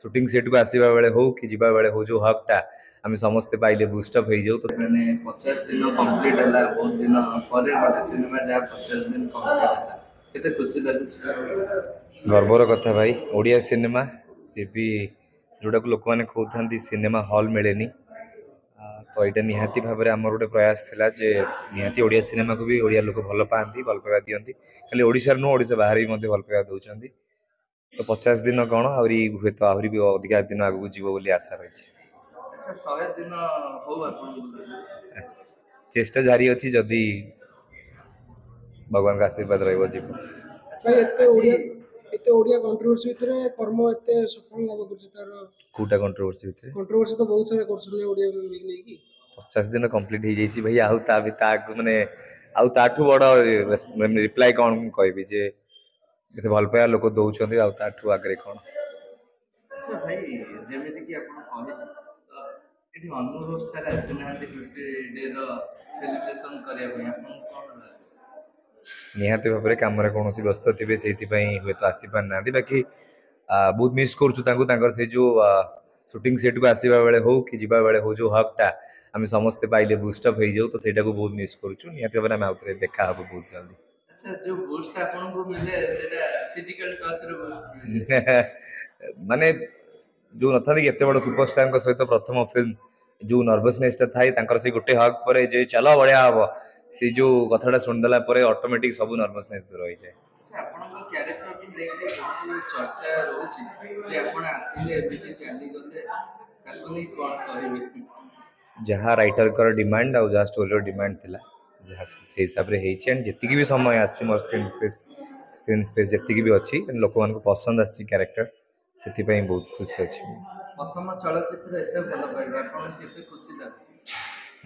Suiting set को आसवा बेले हो कि जीवा बेले हो जो हकटा आम समस्ते पाइले बुस्टअप हो जाऊ। तो मैंने 50 दिन कंप्लीट है बहुत दिन पर गोटे सिनेमा जहाँ 50 दिन कंप्लीट है केते खुशी लगुच गर्वर कथा भाई ओडिया सिनेमा सी भी जोटा को लोक मैंने कहते सिनेमा हॉल मिलेनी तो यहाँ निहाती भाव में आमर गोटे प्रयास थिला जे निहाती ओडिया सिनेमा को भी ओडिया लोक भल पाती भल पाइबा दियंती खाली ओडिशा नु ओडिशा बाहर भी मध्य भल पाइबा दउचंती। तो 50 दिन कौन आहरी हुए तो आहरी भी अधिका दिन आगू जीव बोली आशा रही। अच्छा 100 दिन हो चेष्टा जारी अच्छी जदि भगवान का आशीर्वाद रही जीव। अच्छा एते ओडिया कंट्रोवर्सी भितरे कर्म एते सफल लाभ करछ तार कोटा कंट्रोवर्सी भितरे कंट्रोवर्सी तो बहुत सारे करछले ओडिया मूवी नै की 50 दिन कंप्लीट हो जाइए भाई आउ ता भी माने आउ ताठू बड़ रिप्लाई कौन कहबी जे एते भल पाया लोक दउछंती आउ ताठू आगरे कौन। अच्छा भाई जेमिति कि आपण कहले एठी अनुभव सारा आसिनांती 50 डे रो सेलिब्रेशन करिया भाई आपण कोन निहाती भाव में कम कौन व्यस्त थे से हुए तो आसी पार ना बाकी बहुत मिस कर से जो सुटिंग सेट को आसवा बेले हो कि जीवा बेले हो जो हकटा आम समस्ते पाइले बुस्टअप हो जाऊ। तो सेटा को बहुत मिस करूँ निहाती भाव में आउे देखा हम बहुत जल्दी। अच्छा जो बूस्ट आपन को मिले सेटा फिजिकल टच रे बूस्ट मिले माने जो नथा कि एते बड़ सुपरस्टार सहित प्रथम फिल्म जो नर्वसनेस थाई से गोटे हक पर जे चलो बढ़िया हम से जो कथाटा शुणिदेला ऑटोमेटिक सब नर्वसनेस दूर हो जाए। अच्छा आपन को कैरेक्टर को देखि चर्चा रहउची जे आपन आसीले एबिटी चाली गले ताकू नै कोन करिवे जहाँ राइटर कर डिमांड आ जहाँ स्टोरी डिमांड थिला जहाँ से हिसाब रे हेछि एंड जति भी समय आछि मोर स्क्रीन स्पेस जति भी अछि लोक मान को पसंद आछि कैरेक्टर सेति पई बहुत खुशी अछि। प्रथम चलचित्र एते भल पाइबा आपन केते खुशी लागै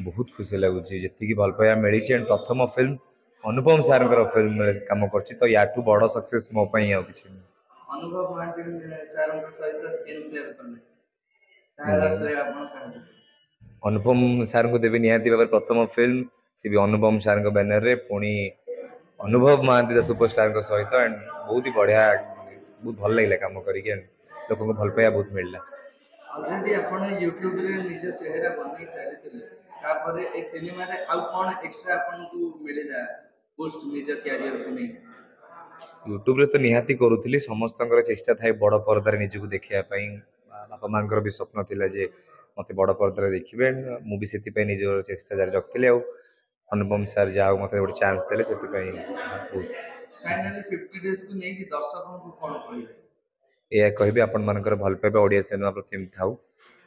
बहुत खुशी लगुची जति भल पाया मिली एंड प्रथम फिल्म अनुपम सार फिल्म काम करछि तो याठू बड़ सक्सेस मो पई आ किछि अनुभव महांती सार सहित स्क्रीन शेयर करले तारा से आपन कहबो अनुपम सार को देवी निहाती भाव प्रथम फिल्म सी भी अनुपम सार बैनर रे पुणी अनुभव महांती सुपरस्टार सहित एंड बहुत ही बढ़िया बहुत भल लगे कम करके लोक भल पाया बहुत मिलला। ऑलरेडी आपण YouTube रे निज चेहरा बनाई सारिथिले तापर ए सिनेमा रे आ कोन एक्स्ट्रा आपण को मिलेला पोस्ट निज कैरियर को नहीं YouTube रे तो निहाती करूथली समस्तंकर चेष्टा थाई बड़ पर्दार निज को देखिया पई बापा मांकर भी स्वप्न थिला जे मते बड़ पर्दार देखिबे मु भी सेति पई निज चेष्टा जारी रखथिले आ अनुपम सर जाओ मते गोटे चांस देले सेति पई बहुत फाइनली 50 डेज को नहीं कि दर्शकों को कोन कहिबे या कहबे आपण मानकर भल पाइबा ओडिया सिनेमा प्रति थाउ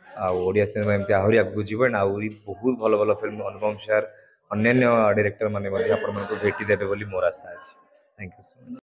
आ ओडिया सिनेमा एमती आहरी आगु जीवन आहरी बहुत भल भल फिल्म अनुपम सर अन्य डायरेक्टर माने आपण मानको भेटी देबे बोली मोर आशा अछि। Thank you so much.